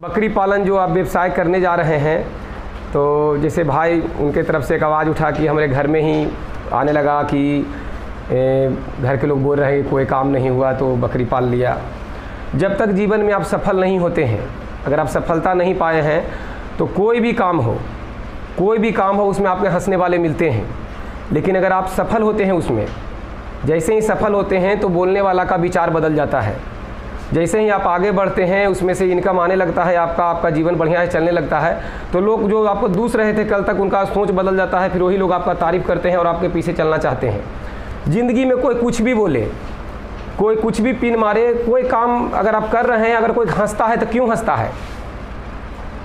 बकरी पालन जो आप व्यवसाय करने जा रहे हैं, तो जैसे भाई उनके तरफ से एक आवाज़ उठा कि हमारे घर में ही आने लगा कि घर के लोग बोल रहे हैं कोई काम नहीं हुआ तो बकरी पाल लिया। जब तक जीवन में आप सफल नहीं होते हैं, अगर आप सफलता नहीं पाए हैं तो कोई भी काम हो उसमें आपके हंसने वाले मिलते हैं। लेकिन अगर आप सफल होते हैं उसमें, जैसे ही सफल होते हैं तो बोलने वाला का विचार बदल जाता है। जैसे ही आप आगे बढ़ते हैं उसमें से इनकम आने लगता है, आपका जीवन बढ़िया है, चलने लगता है, तो लोग जो आपको दूस रहे थे कल तक, उनका सोच बदल जाता है। फिर वही लोग आपका तारीफ़ करते हैं और आपके पीछे चलना चाहते हैं। ज़िंदगी में कोई कुछ भी बोले, कोई कुछ भी पिन मारे, कोई काम अगर आप कर रहे हैं, अगर कोई हंसता है तो क्यों हंसता है?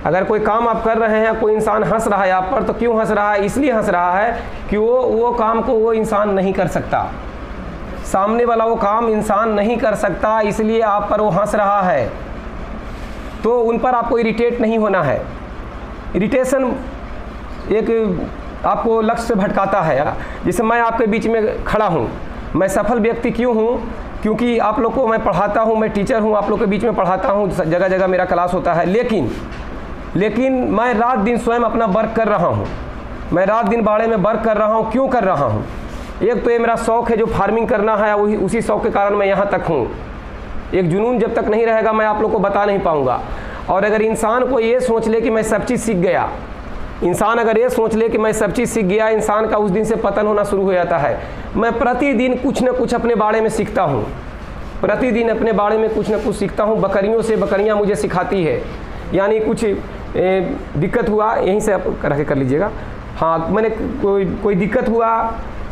अगर कोई काम आप कर रहे हैं, कोई इंसान हंस रहा है आप पर, तो क्यों हंस रहा है? इसलिए हंस रहा है कि वो काम को वो इंसान नहीं कर सकता, सामने वाला वो काम इंसान नहीं कर सकता, इसलिए आप पर वो हंस रहा है। तो उन पर आपको इरिटेट नहीं होना है। इरिटेशन एक आपको लक्ष्य से भटकाता है। जैसे मैं आपके बीच में खड़ा हूँ, मैं सफल व्यक्ति क्यों हूँ? क्योंकि आप लोग को मैं पढ़ाता हूँ, मैं टीचर हूँ, आप लोग के बीच में पढ़ाता हूँ, जगह जगह मेरा क्लास होता है। लेकिन मैं रात दिन स्वयं अपना वर्क कर रहा हूँ, मैं रात दिन बाड़े में वर्क कर रहा हूँ। क्यों कर रहा हूँ? एक तो ये मेरा शौक़ है, जो फार्मिंग करना है, वही उसी शौक़ के कारण मैं यहाँ तक हूँ। एक जुनून जब तक नहीं रहेगा मैं आप लोग को बता नहीं पाऊँगा। और अगर इंसान को ये सोच ले कि मैं सब चीज़ सीख गया, इंसान अगर ये सोच ले कि मैं सब चीज़ सीख गया, इंसान का उस दिन से पतन होना शुरू हो जाता है। मैं प्रतिदिन कुछ न कुछ अपने बारे में सीखता हूँ, प्रतिदिन अपने बारे में कुछ न कुछ सीखता हूँ। बकरियों से बकरियाँ मुझे सिखाती है। यानी कुछ दिक्कत हुआ, यहीं से आप कर लीजिएगा। हाँ, मैंने कोई दिक्कत हुआ,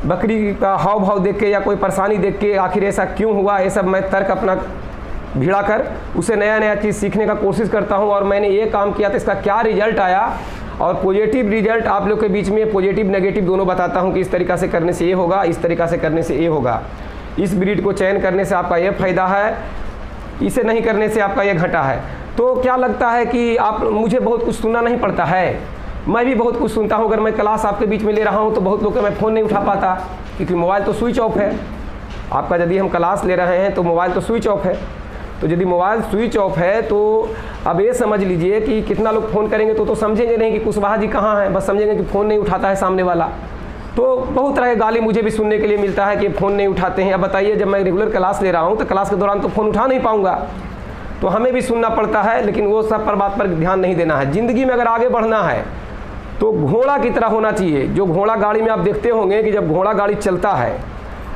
बकरी का हाव भाव देख के या कोई परेशानी देख के, आखिर ऐसा क्यों हुआ, ये सब मैं तर्क अपना भिड़ा कर उसे नया चीज़ सीखने का कोशिश करता हूँ। और मैंने ये काम किया तो इसका क्या रिजल्ट आया, और पॉजिटिव रिजल्ट आप लोग के बीच में पॉजिटिव नेगेटिव दोनों बताता हूँ कि इस तरीक़ा से करने से ये होगा, इस तरीक़ा से करने से ये होगा, इस ब्रीड को चयन करने से आपका ये फ़ायदा है, इसे नहीं करने से आपका ये घाटा है। तो क्या लगता है कि आप मुझे बहुत कुछ सुनना नहीं पड़ता है? मैं भी बहुत कुछ सुनता हूँ। अगर मैं क्लास आपके बीच में ले रहा हूँ तो बहुत लोग का मैं फ़ोन नहीं उठा पाता, क्योंकि मोबाइल तो स्विच ऑफ है आपका। यदि हम क्लास ले रहे हैं तो मोबाइल तो स्विच ऑफ है। तो यदि मोबाइल स्विच ऑफ है तो अब ये समझ लीजिए कि कितना लोग फ़ोन करेंगे तो समझेंगे नहीं कि कुशवाहा जी कहाँ हैं, बस समझेंगे कि फ़ोन नहीं उठाता है सामने वाला। तो बहुत तरह की गाली मुझे भी सुनने के लिए मिलता है कि फ़ोन नहीं उठाते हैं। अब बताइए, जब मैं रेगुलर क्लास ले रहा हूँ तो क्लास के दौरान तो फ़ोन उठा नहीं पाऊँगा, तो हमें भी सुनना पड़ता है। लेकिन वो सब पर बात पर ध्यान नहीं देना है। ज़िंदगी में अगर आगे बढ़ना है तो घोड़ा की तरह होना चाहिए। जो घोड़ा गाड़ी में आप देखते होंगे कि जब घोड़ा गाड़ी चलता है,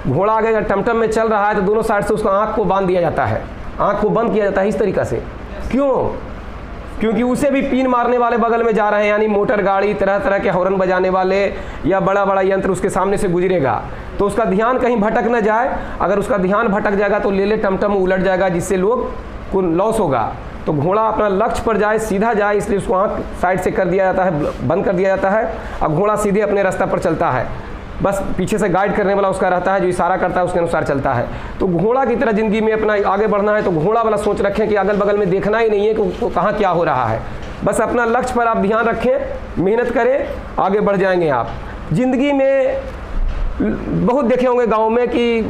घोड़ा आगे अगर टमटम में चल रहा है तो दोनों साइड से उसका आँख को बांध दिया जाता है, आँख को बंद किया जाता है इस तरीक़ा से। क्यों? क्योंकि उसे भी पीन मारने वाले बगल में जा रहे हैं, यानी मोटर गाड़ी, तरह तरह के हॉर्न बजाने वाले या बड़ा बड़ा यंत्र उसके सामने से गुजरेगा, तो उसका ध्यान कहीं भटक न जाए। अगर उसका ध्यान भटक जाएगा तो ले टमटम उलट जाएगा, जिससे लोग को लॉस होगा। तो घोड़ा अपना लक्ष्य पर जाए, सीधा जाए, इसलिए उसको आँख साइड से कर दिया जाता है, बंद कर दिया जाता है। अब घोड़ा सीधे अपने रास्ते पर चलता है, बस पीछे से गाइड करने वाला उसका रहता है, जो इशारा करता है उसके अनुसार चलता है। तो घोड़ा की तरह ज़िंदगी में अपना आगे बढ़ना है तो घोड़ा वाला सोच रखें कि अगल बगल में देखना ही नहीं है कि कहाँ क्या हो रहा है। बस अपना लक्ष्य पर आप ध्यान रखें, मेहनत करें, आगे बढ़ जाएंगे आप। ज़िंदगी में बहुत देखे होंगे गाँव में कि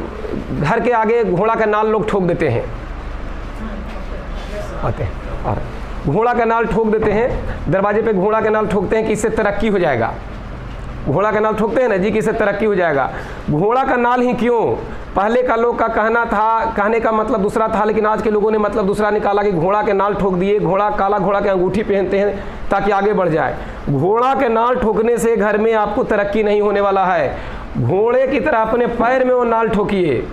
घर के आगे घोड़ा का नाल लोग ठोक देते हैं, आते हैं और घोड़ा का नाल ठोक देते हैं, दरवाजे पे घोड़ा का नाल ठोकते हैं कि इससे तरक्की हो जाएगा। घोड़ा का नाल ठोकते हैं ना जी कि इससे तरक्की हो जाएगा। घोड़ा का नाल ही क्यों? पहले का लोग का कहना था, कहने का मतलब दूसरा था, लेकिन आज के लोगों ने मतलब दूसरा निकाला कि घोड़ा के नाल ठोक दिए। घोड़ा काला घोड़ा के अंगूठी पहनते हैं ताकि आगे बढ़ जाए। घोड़ा के नाल ठोकने से घर में आपको तरक्की नहीं होने वाला है। घोड़े की तरह अपने पैर में वो नाल ठोकिए,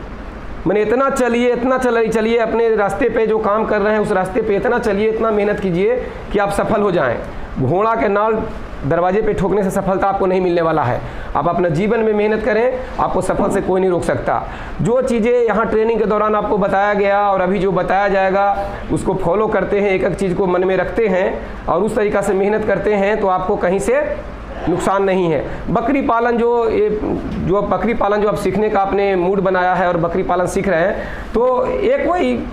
मैंने इतना चलिए अपने रास्ते पे, जो काम कर रहे हैं उस रास्ते पे इतना चलिए, इतना मेहनत कीजिए कि आप सफल हो जाएं। घोड़ा के नाल दरवाजे पे ठोकने से सफलता आपको नहीं मिलने वाला है। आप अपना जीवन में मेहनत करें, आपको सफल से कोई नहीं रोक सकता। जो चीज़ें यहाँ ट्रेनिंग के दौरान आपको बताया गया और अभी जो बताया जाएगा उसको फॉलो करते हैं, एक एक चीज़ को मन में रखते हैं और उस तरीक़ा से मेहनत करते हैं तो आपको कहीं से नुकसान नहीं है। बकरी पालन जो बकरी पालन जो आप सीखने का आपने मूड बनाया है और बकरी पालन सीख रहे हैं, तो एक कोई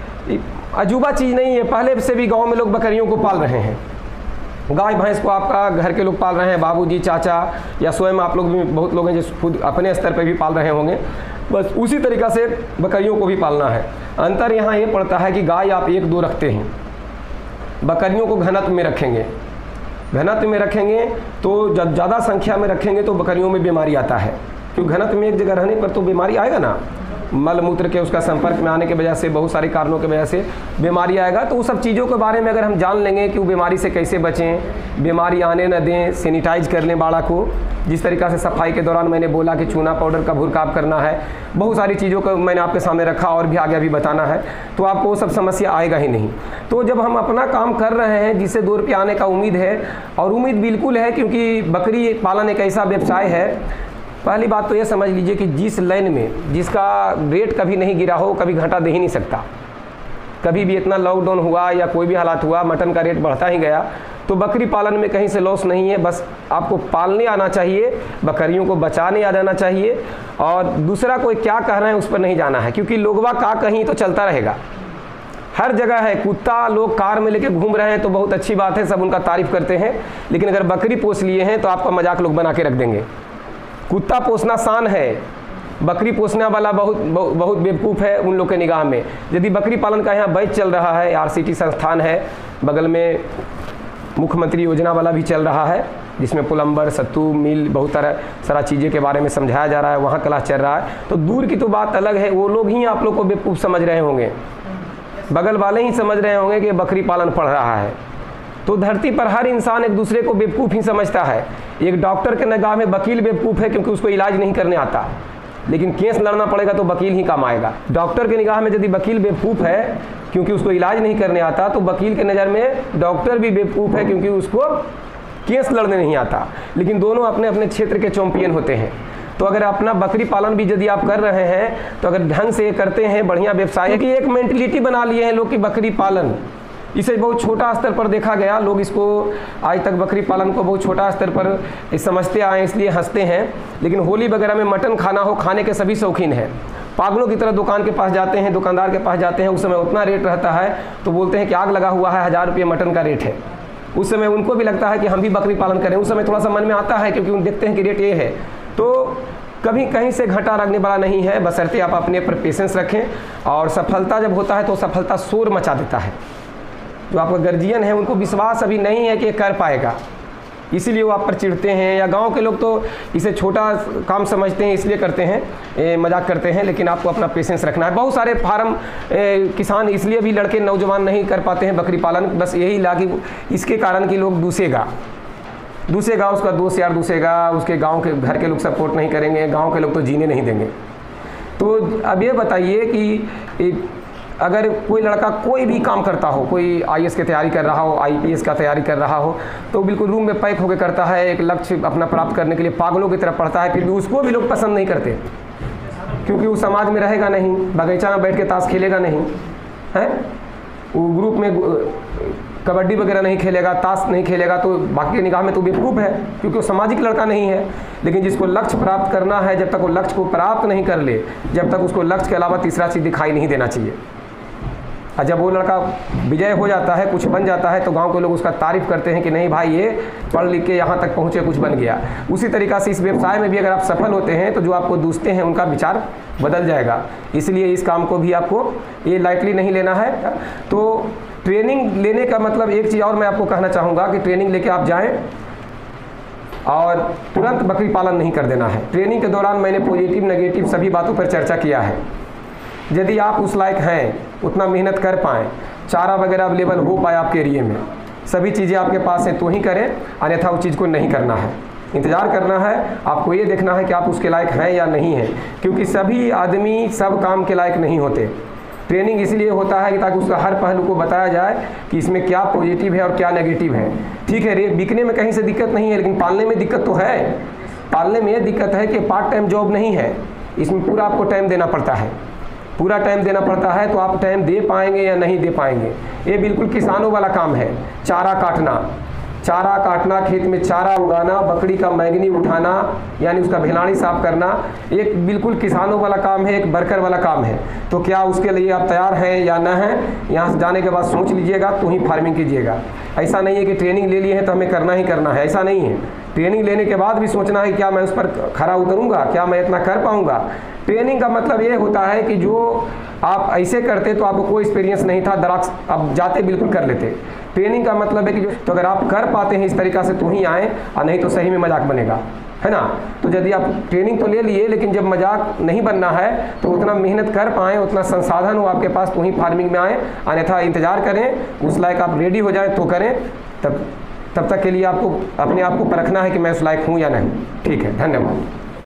अजूबा चीज़ नहीं है। पहले से भी गांव में लोग बकरियों को पाल रहे हैं। गाय भैंस को आपका घर के लोग पाल रहे हैं, बाबूजी, चाचा या स्वयं आप लोग भी बहुत लोग हैं जो खुद अपने स्तर पर भी पाल रहे होंगे। बस उसी तरीक़ा से बकरियों को भी पालना है। अंतर यहाँ ये पड़ता है कि गाय आप 1-2 रखते हैं, बकरियों को घनत्व में रखेंगे। घनत्व में रखेंगे तो जब ज़्यादा संख्या में रखेंगे तो बकरियों में बीमारी आता है, क्योंकि घनत्व में एक जगह रहने पर तो बीमारी आएगा ना, मल मूत्र के उसका संपर्क में आने की वजह से, बहुत सारे कारणों की वजह से बीमारी आएगा। तो उस सब चीज़ों के बारे में अगर हम जान लेंगे कि वो बीमारी से कैसे बचें, बीमारी आने न दें, सैनिटाइज कर लें बाड़ा को, जिस तरीक़ा से सफाई के दौरान मैंने बोला कि चूना पाउडर का भुरकाब करना है, बहुत सारी चीज़ों को मैंने आपके सामने रखा और भी आगे अभी बताना है, तो आपको वो सब समस्या आएगा ही नहीं। तो जब हम अपना काम कर रहे हैं जिससे 2 रुपये आने का उम्मीद है, और उम्मीद बिल्कुल है, क्योंकि बकरी पालन एक ऐसा व्यवसाय है, पहली बात तो ये समझ लीजिए कि जिस लाइन में जिसका रेट कभी नहीं गिरा हो, कभी घाटा दे ही नहीं सकता। कभी भी इतना लॉकडाउन हुआ या कोई भी हालात हुआ, मटन का रेट बढ़ता ही गया। तो बकरी पालन में कहीं से लॉस नहीं है, बस आपको पालने आना चाहिए, बकरियों को बचाने आ जाना चाहिए, और दूसरा कोई क्या कह रहे हैं उस पर नहीं जाना है, क्योंकि लोगवा का कहीं तो चलता रहेगा, हर जगह है। कुत्ता लोग कार में लेके घूम रहे हैं तो बहुत अच्छी बात है, सब उनका तारीफ करते हैं, लेकिन अगर बकरी पोस लिए हैं तो आपका मजाक लोग बना के रख देंगे। कुत्ता पोसना शान है, बकरी पोसने वाला बहुत बेवकूफ़ है उन लोग के निगाह में। यदि बकरी पालन का यहाँ बैच चल रहा है, RCT संस्थान है बगल में, मुख्यमंत्री योजना वाला भी चल रहा है, जिसमें प्लम्बर, सत्तू मिल, बहुत सारा चीज़ें के बारे में समझाया जा रहा है, वहाँ क्लास चल रहा है। तो दूर की तो बात अलग है, वो लोग ही आप लोग को बेवकूफ़ समझ रहे होंगे, बगल वाले ही समझ रहे होंगे कि बकरी पालन पढ़ रहा है। तो धरती पर हर इंसान एक दूसरे को बेवकूफ़ ही समझता है। एक डॉक्टर के निगाह में वकील बेवकूफ़ है, क्योंकि उसको इलाज नहीं करने आता, लेकिन केस लड़ना पड़ेगा तो वकील ही काम आएगा। डॉक्टर के निगाह में यदि वकील बेवकूफ़ है क्योंकि उसको इलाज नहीं करने आता, तो वकील के नज़र में डॉक्टर भी बेवकूफ़ है, क्योंकि उसको केस लड़ने नहीं आता। लेकिन दोनों अपने अपने क्षेत्र के चैंपियन होते हैं। तो अगर अपना बकरी पालन भी यदि आप कर रहे हैं तो अगर ढंग से करते हैं, बढ़िया व्यवसाय की एक मेंटलिटी बना लिए हैं लोग कि बकरी पालन, इसे बहुत छोटा स्तर पर देखा गया। लोग इसको आज तक बकरी पालन को बहुत छोटा स्तर पर समझते आए, इसलिए हंसते हैं। लेकिन होली वगैरह में मटन खाना हो, खाने के सभी शौकीन हैं। पागलों की तरह दुकान के पास जाते हैं, दुकानदार के पास जाते हैं, उस समय उतना रेट रहता है तो बोलते हैं कि आग लगा हुआ है, 1000 रुपये मटन का रेट है। उस समय उनको भी लगता है कि हम भी बकरी पालन करें, उस समय थोड़ा सा मन में आता है, क्योंकि उन देखते हैं कि रेट ये है। तो कभी कहीं से घाटा लगने वाला नहीं है, बशर्ते आप अपने पर पेशेंस रखें। और सफलता जब होता है तो सफलता शोर मचा देता है। जो आपका गार्जियन है उनको विश्वास अभी नहीं है कि ये कर पाएगा, इसीलिए वो आप पर चिढ़ते हैं। या गांव के लोग तो इसे छोटा काम समझते हैं, इसलिए करते हैं, मजाक करते हैं। लेकिन आपको अपना पेशेंस रखना है। बहुत सारे फार्म किसान इसलिए भी लड़के नौजवान नहीं कर पाते हैं बकरी पालन, बस यही लागी इसके कारण कि लोग दूसरेगा, उसका दोस्त यार दूसरेगा, उसके गाँव के घर के लोग सपोर्ट नहीं करेंगे, गाँव के लोग तो जीने नहीं देंगे। तो अब ये बताइए कि अगर कोई लड़का कोई भी काम करता हो, कोई IAS की तैयारी कर रहा हो, IPS का तैयारी कर रहा हो, तो बिल्कुल रूम में पैक होकर करता है, एक लक्ष्य अपना प्राप्त करने के लिए पागलों की तरफ पढ़ता है। फिर भी उसको भी लोग पसंद नहीं करते, क्योंकि वो समाज में रहेगा नहीं, बगीचा में बैठ के ताश खेलेगा नहीं है, वो ग्रुप में कबड्डी वगैरह नहीं खेलेगा, ताश नहीं खेलेगा, तो बाकी की निगाह में तो बेवकूफ़ है, क्योंकि वो सामाजिक लड़का नहीं है। लेकिन जिसको लक्ष्य प्राप्त करना है, जब तक वो लक्ष्य को प्राप्त नहीं कर ले, जब तक उसको लक्ष्य के अलावा तीसरा चीज़ दिखाई नहीं देना चाहिए। और जब वो लड़का विजय हो जाता है, कुछ बन जाता है, तो गांव के लोग उसका तारीफ़ करते हैं कि नहीं भाई ये पढ़ लिख के यहाँ तक पहुँचे, कुछ बन गया। उसी तरीक़ा से इस व्यवसाय में भी अगर आप सफल होते हैं तो जो आपको दूसरे हैं उनका विचार बदल जाएगा। इसलिए इस काम को भी आपको ये लाइटली नहीं लेना है। तो ट्रेनिंग लेने का मतलब एक चीज़ और मैं आपको कहना चाहूँगा कि ट्रेनिंग लेके आप जाएँ और तुरंत बकरी पालन नहीं कर देना है। ट्रेनिंग के दौरान मैंने पॉजिटिव नेगेटिव सभी बातों पर चर्चा किया है। यदि आप उस लायक हैं, उतना मेहनत कर पाएँ, चारा वगैरह अवेलेबल हो पाए आपके एरिए में, सभी चीज़ें आपके पास हैं तो ही करें, अन्यथा उस चीज़ को नहीं करना है। इंतज़ार करना है, आपको ये देखना है कि आप उसके लायक हैं या नहीं हैं, क्योंकि सभी आदमी सब काम के लायक नहीं होते। ट्रेनिंग इसलिए होता है कि ताकि उसका हर पहलू को बताया जाए कि इसमें क्या पॉजिटिव है और क्या नेगेटिव है। ठीक है, बिकने में कहीं से दिक्कत नहीं है, लेकिन पालने में दिक्कत तो है। पालने में ये दिक्कत है कि पार्ट टाइम जॉब नहीं है, इसमें पूरा आपको टाइम देना पड़ता है, पूरा टाइम देना पड़ता है। तो आप टाइम दे पाएंगे या नहीं दे पाएंगे, ये बिल्कुल किसानों वाला काम है। चारा काटना, खेत में चारा उगाना, बकरी का मैगनी उठाना, यानी उसका भिलानी साफ करना, एक बिल्कुल किसानों वाला काम है, एक वर्कर वाला काम है। तो क्या उसके लिए आप तैयार हैं या न हैं, यहाँ से जाने के बाद सोच लीजिएगा तो ही फार्मिंग कीजिएगा। ऐसा नहीं है कि ट्रेनिंग ले लिए हैं तो हमें करना ही करना है, ऐसा नहीं है। ट्रेनिंग लेने के बाद भी सोचना है क्या मैं उस पर खरा उतरूँगा, क्या मैं इतना कर पाऊँगा। ट्रेनिंग का मतलब ये होता है कि जो आप ऐसे करते तो आपको कोई एक्सपीरियंस नहीं था, दराक्स आप जाते बिल्कुल कर लेते। ट्रेनिंग का मतलब है कि जो, तो अगर आप कर पाते हैं इस तरीक़ा से तो ही आएँ, और नहीं तो सही में मजाक बनेगा, है ना। तो यदि आप ट्रेनिंग तो ले लिए, लेकिन जब मजाक नहीं बनना है तो उतना मेहनत कर पाएँ, उतना संसाधन हो आपके पास तो ही फार्मिंग में आएँ, अन्यथा इंतज़ार करें उस लायक आप रेडी हो जाएं तो करें। तब तक के लिए आपको अपने आप को परखना है कि मैं उस लायक हूँ या नहीं। ठीक है, धन्यवाद।